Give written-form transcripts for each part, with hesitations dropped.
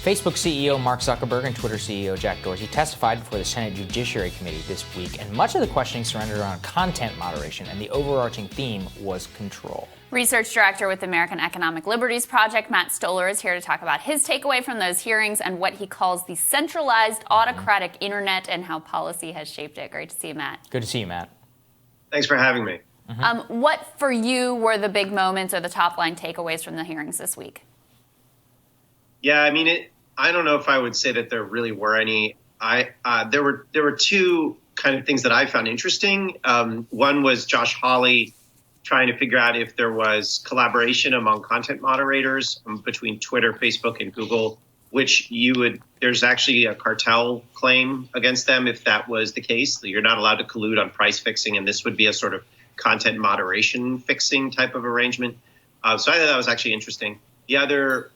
Facebook CEO Mark Zuckerberg and Twitter CEO Jack Dorsey testified before the Senate Judiciary Committee this week, and much of the questioning surrendered around content moderation, and the overarching theme was control. Research director with the American Economic Liberties Project, Matt Stoller, is here to talk about his takeaway from those hearings and what he calls the centralized autocratic internet and how policy has shaped it. Great to see you, Matt. Good to see you, Matt. Thanks for having me. What, for you, were the big moments or the top-line takeaways from the hearings this week? Yeah, I mean, I don't know if I would say that there really were any. There were two kind of things that I found interesting. One was Josh Hawley trying to figure out if there was collaboration among content moderators between Twitter, Facebook, and Google, which there's actually a cartel claim against them if that was the case. You're not allowed to collude on price fixing, and this would be a sort of content moderation fixing type of arrangement. So I thought that was actually interesting. The other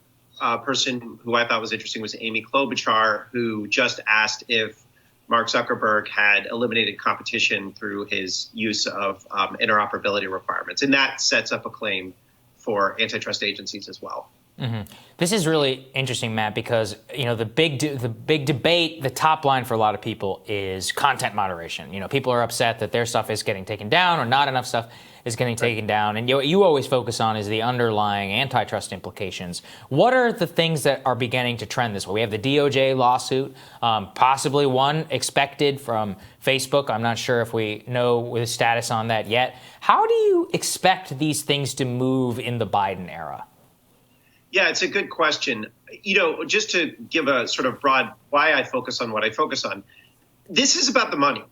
person who I thought was interesting was Amy Klobuchar, who just asked if Mark Zuckerberg had eliminated competition through his use of interoperability requirements. And that sets up a claim for antitrust agencies as well. Mm-hmm. This is really interesting, Matt, because the big debate, the top line for a lot of people is content moderation. People are upset that their stuff is getting taken down or not enough stuff is getting taken down. And you always focus on is the underlying antitrust implications. What are the things that are beginning to trend this way? We have the DOJ lawsuit, possibly one expected from Facebook. I'm not sure if we know the status on that yet. How do you expect these things to move in the Biden era? Yeah, it's a good question. Just to give a sort of broad why I focus on what I focus on, this is about the money,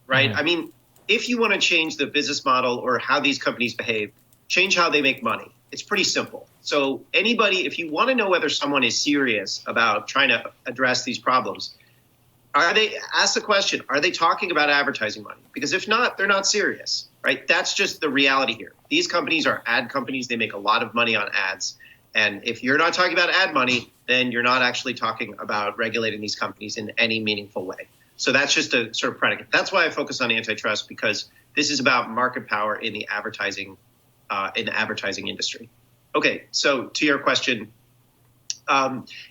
right? Mm-hmm. I mean, if you want to change the business model or how these companies behave, change how they make money. It's pretty simple. So if you want to know whether someone is serious about trying to address these problems, ask the question, are they talking about advertising money? Because if not, they're not serious, right? That's just the reality here. These companies are ad companies. They make a lot of money on ads. And if you're not talking about ad money, then you're not actually talking about regulating these companies in any meaningful way. So that's just a sort of predicate. That's why I focus on antitrust, because this is about market power in the advertising industry. Okay, so to your question,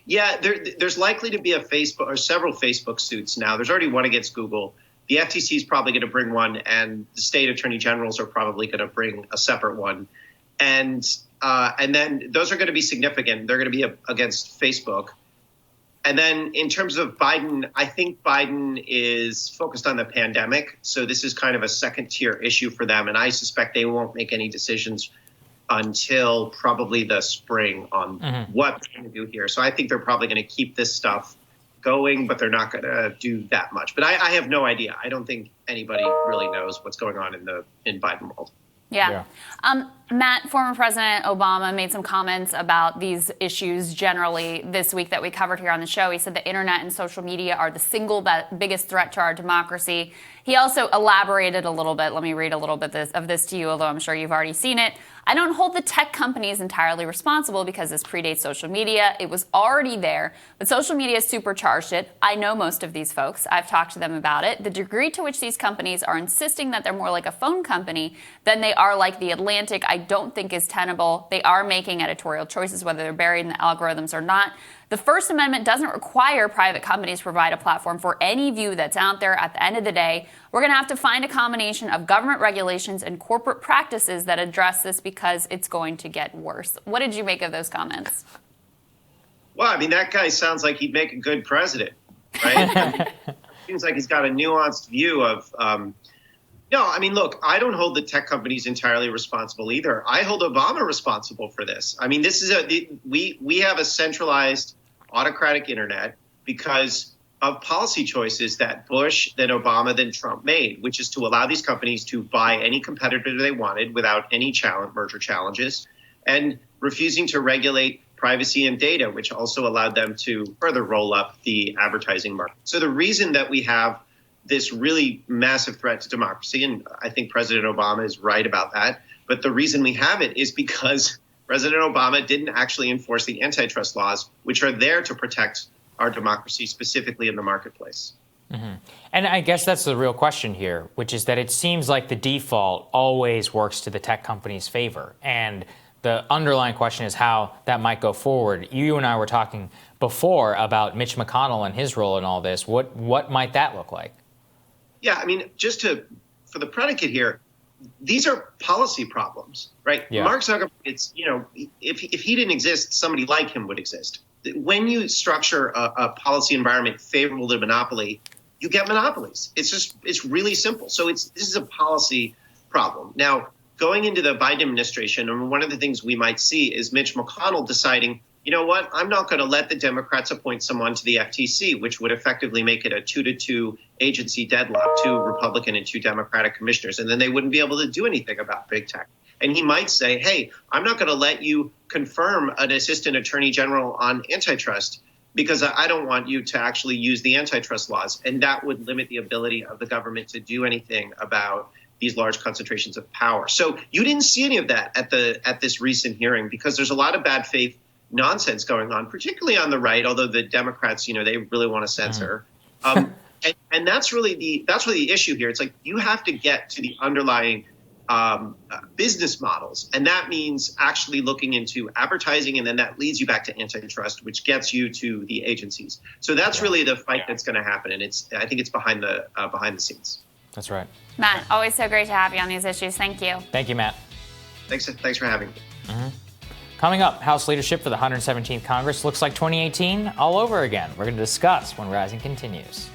there's likely to be a Facebook or several Facebook suits now. There's already one against Google. The FTC is probably going to bring one, and the state attorney generals are probably going to bring a separate one. And then those are going to be significant. They're going to be against Facebook. And then in terms of Biden, I think Biden is focused on the pandemic. So this is kind of a second tier issue for them. And I suspect they won't make any decisions until probably the spring on what they're going to do here. So I think they're probably going to keep this stuff going, but they're not going to do that much. But I have no idea. I don't think anybody really knows what's going on in Biden world. Yeah. Matt, former President Obama made some comments about these issues generally this week that we covered here on the show. He said the internet and social media are the single biggest threat to our democracy. He also elaborated a little bit. Let me read a little bit of this to you, although I'm sure you've already seen it. I don't hold the tech companies entirely responsible because this predates social media. It was already there, but social media supercharged it. I know most of these folks. I've talked to them about it. The degree to which these companies are insisting that they're more like a phone company than they are like The Atlantic, I don't think is tenable. They are making editorial choices, whether they're buried in the algorithms or not. The First Amendment doesn't require private companies to provide a platform for any view that's out there. At the end of the day, we're going to have to find a combination of government regulations and corporate practices that address this because it's going to get worse. What did you make of those comments? Well, I mean, that guy sounds like he'd make a good president, right? Seems like he's got a nuanced view of no, I mean, look, I don't hold the tech companies entirely responsible either. I hold Obama responsible for this. I mean, this is we have a centralized autocratic internet because of policy choices that Bush, then Obama, then Trump made, which is to allow these companies to buy any competitor they wanted without any merger challenges, and refusing to regulate privacy and data, which also allowed them to further roll up the advertising market. So the reason that we have this really massive threat to democracy, and I think President Obama is right about that, but the reason we have it is because President Obama didn't actually enforce the antitrust laws, which are there to protect our democracy, specifically in the marketplace. Mm-hmm. And I guess that's the real question here, which is that it seems like the default always works to the tech company's favor. And The underlying question is how that might go forward. You and I were talking before about Mitch McConnell and his role in all this. What might that look like? Yeah, I mean, for the predicate here, these are policy problems, right? Yeah. Mark Zuckerberg, it's, if he didn't exist, somebody like him would exist. When you structure a policy environment favorable to monopoly, you get monopolies. It's really simple. So this is a policy problem. Now, going into the Biden administration, and one of the things we might see is Mitch McConnell deciding, you know what, I'm not going to let the Democrats appoint someone to the FTC, which would effectively make it a 2-2 agency deadlock, 2 Republican and 2 Democratic commissioners. And then they wouldn't be able to do anything about big tech. And he might say, hey, I'm not going to let you confirm an assistant attorney general on antitrust because I don't want you to actually use the antitrust laws. And that would limit the ability of the government to do anything about these large concentrations of power. So you didn't see any of that at this recent hearing because there's a lot of bad faith nonsense going on, particularly on the right, although the Democrats, they really want to censor. And that's really the issue here. It's like you have to get to the underlying business models. And that means actually looking into advertising. And then that leads you back to antitrust, which gets you to the agencies. So that's really the fight that's going to happen. And I think it's behind the scenes. That's right. Matt, always so great to have you on these issues. Thank you. Thank you, Matt. Thanks for having me. Coming up, House leadership for the 117th Congress looks like 2018 all over again. We're going to discuss when Rising continues.